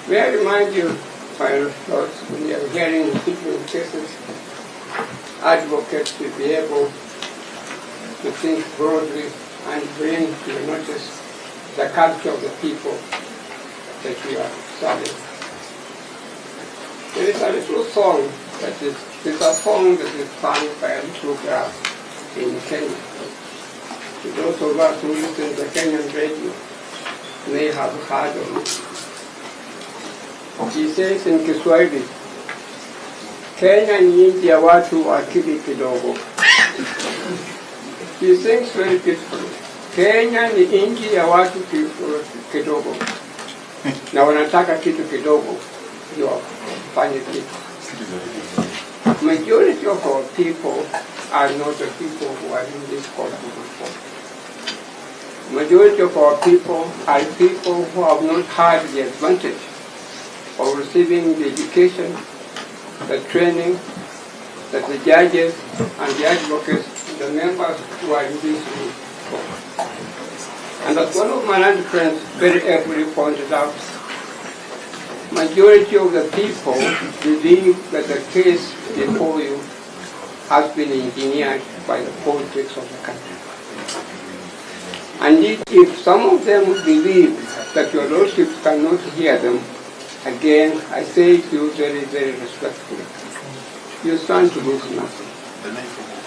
May I remind you, my lords, when you are hearing impeachment cases, advocates should be able to think broadly and bring to your notice the culture of the people that you are serving. There is a little song that is sung by a little girl in Kenya. To those of us who listen to Kenyan radio may have heard of it. She says in Kiswahili, Kenya ni nchi ya watu akili kidogo. She sings very beautifully. Kenya ni nchi ya watu kidogo. Na wanataka kitu kidogo ndio wafanye kitu. Majority of our people are not the people who are in this country before. Majority of our people are people who have not had the advantage of receiving the education, the training that the judges and the advocates, the members who are in this room. And as one of my land friends very aptly pointed out, majority of the people believe that the case before you has been engineered by the politics of the country. And if some of them believe that your lordship cannot hear them, again, I say to you very, very respectfully, you stand to lose nothing.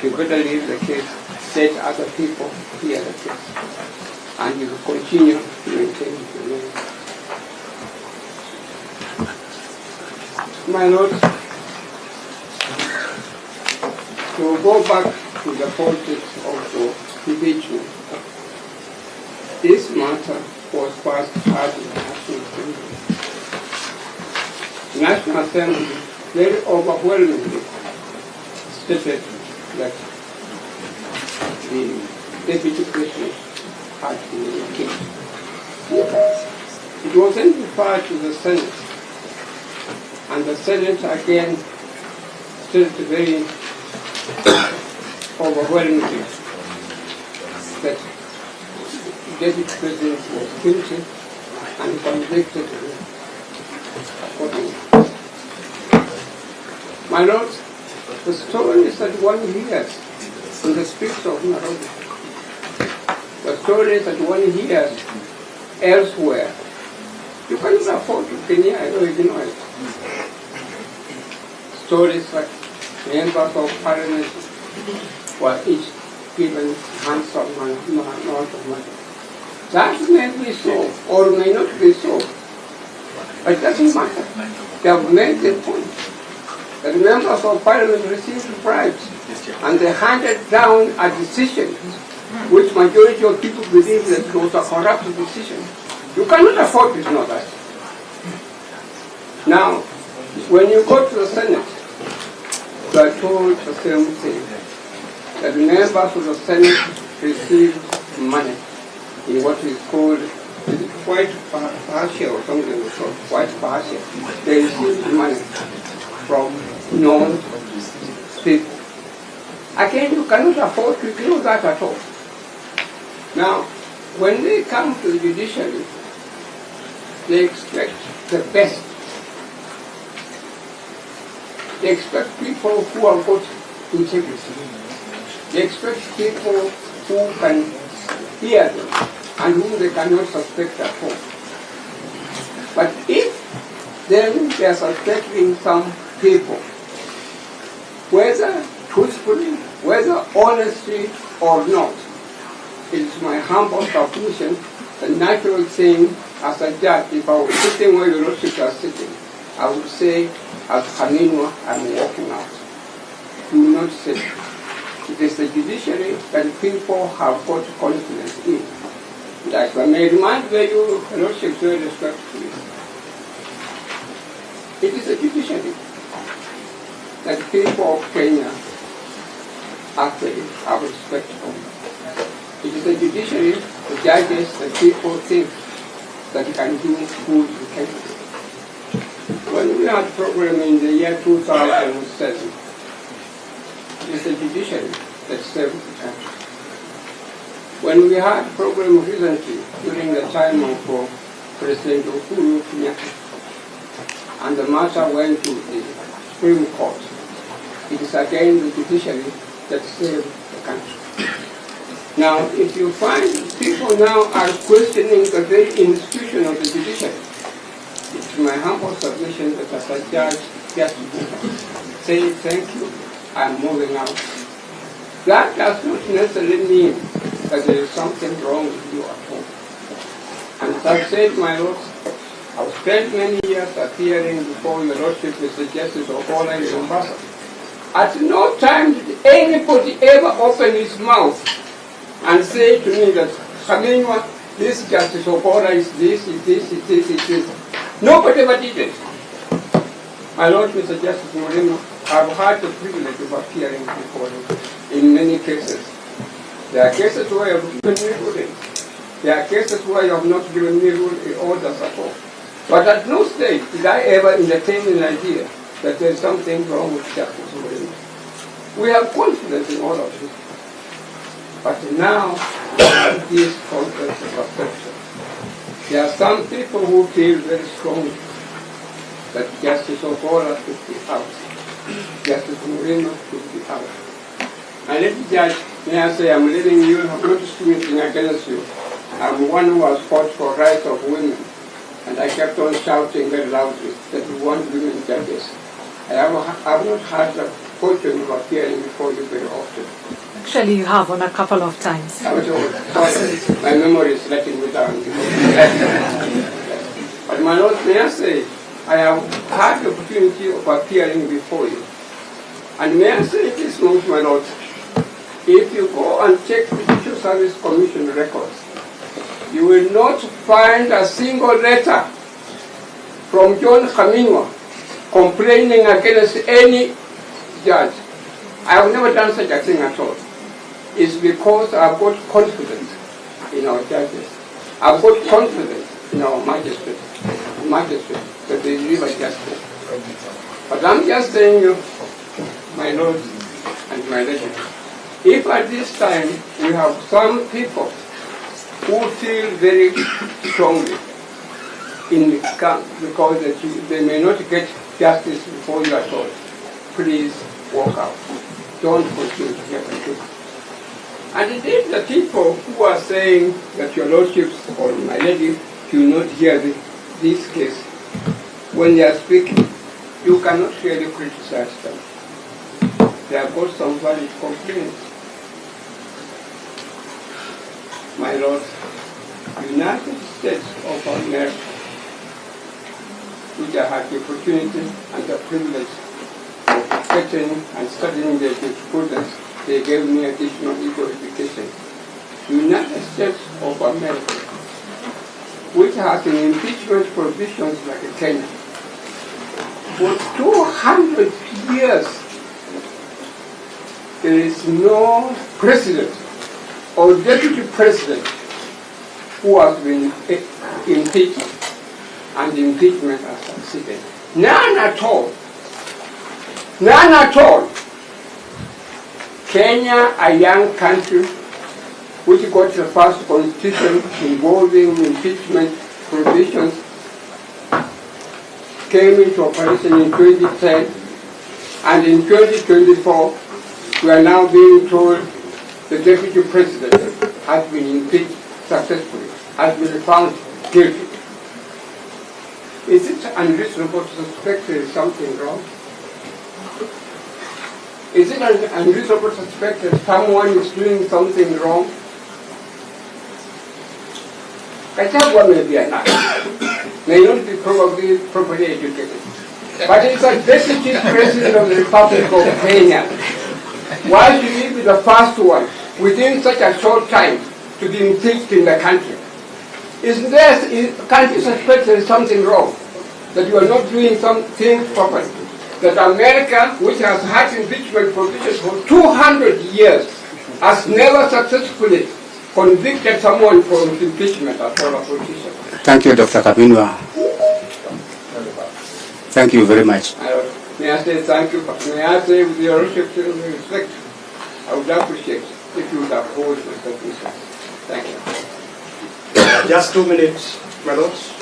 You better leave the case, let other people hear the case, and you will continue to maintain the name. My Lord, to go back to the politics of the impeachment, this matter was passed heard in the National Assembly. The National Assembly very overwhelmingly stated that the deputy president had been impeached. It was then referred to the Senate, and the Senate again stated very overwhelmingly that the deputy president was guilty and convicted accordingly. My Lord, the stories that one hears in the streets of Nairobi, the stories that one hears elsewhere, you cannot afford to ignore it. Stories like members of parliament were each given handsome amount of money. That may be so, or may not be so, but it doesn't matter. They have made the point that members of parliament received bribes, and they handed down a decision which majority of people believe that it was a corrupt decision. You cannot afford to ignore that. Now, when you go to the Senate, you are told the same thing, that members of the Senate received money in what is called white partial or something called white partial. They received money from known people. Again, you cannot afford to ignore that at all. Now, when they come to the judiciary, they expect the best. They expect people who have got integrity. They expect people who can hear them and whom they cannot suspect at all. But if then they are suspecting some people, whether truthfully, whether honestly or not, it is my humble submission, the natural thing as a judge, if I was sitting where your lordship are sitting, I would say, as Khaminwa, I'm walking out. Do not sit. It is the judiciary that people have got confidence in. That I may remind your lordship very respectfully. It is the judiciary that people of Kenya actually have respect for. It is the judiciary, the judges, the people think that can do good to Kenya. When we had a program in the year 2007, it is the judiciary that saved the country. When we had a program recently during the time of President Uhuru Kenyatta, and the matter went to the Supreme Court. It is again the judiciary that saved the country. Now, if you find people now are questioning the very institution of the judiciary, it's my humble submission that as a judge, just say thank you, I'm moving out. That does not necessarily mean that there is something wrong with you at home. And as I said, my Lord, I've spent many years appearing before your Lordship with the Justice of all and Mombasa. At no time did anybody ever open his mouth and say to me that, Khaminwa, this Justice of all is this, it is. Nobody ever did it. My Lord, Mr. Justice Mrima, I've had the privilege of appearing before you in many cases. There are cases where you have given me rulings. There are cases where you have not given me orders at all. But at no stage did I ever entertain an idea that there is something wrong with Justice Mrima. We have confidence in all of you. But now, this conflict of perception. There are some people who feel very strongly that Justice Ogola should be out. Justice Mrima should be out. And let the judge, may I say, I'm leaving you, I'm not discriminating against you. I'm one who has fought for rights of women. And I kept on shouting very loudly that we want women judges. I have not had the fortune of appearing before you very often. Actually, you have on a couple of times. Sorry, my memory is letting me down. But my Lord, may I say, I have had the opportunity of appearing before you. And may I say this much, my Lord, if you go and check the Judicial Service Commission records, you will not find a single letter from John Khaminwa complaining against any judge. I have never done such a thing at all. It's because I've got confidence in our judges. I've got confidence in our magistrates that they deliver justice. But I'm just saying you, my Lord and my lady, if at this time we have some people who feel very strongly in the camp because they may not get justice before you at all, please walk out. Don't continue to hear the truth. And indeed, the people who are saying that your lordships or my lady do not hear this case, when they are speaking, you cannot really criticize them. They have got some valid complaints. My Lord, United States of America, which I had the opportunity and the privilege of getting and studying their jurisprudence, they gave me additional legal education. United States of America, which has an impeachment provisions like Kenya, for 200 years, there is no president or deputy president who has been impeached and the impeachment has succeeded. None at all. None at all. Kenya, a young country which got the first constitution involving impeachment provisions, came into operation in 2010, and in 2024, we are now being told the deputy president has been impeached successfully, has been found guilty. Is it unreasonable to suspect there is something wrong? Is it unreasonable to suspect that someone is doing something wrong? Gachagua may be an actor, may not be probably properly educated, but he's a deputy president of the Republic of Kenya. Why should he be the first one within such a short time to be impeached in the country? Can't you suspect there is something wrong? That you are not doing some things properly? That America, which has had impeachment provisions for 200 years, has never successfully convicted someone for impeachment at all a politician. Thank you, Dr. Khaminwa. Thank you very much. May I say thank you? May I say with your respect, I would appreciate if you would uphold the submission. Thank you. Just 2 minutes, my lords.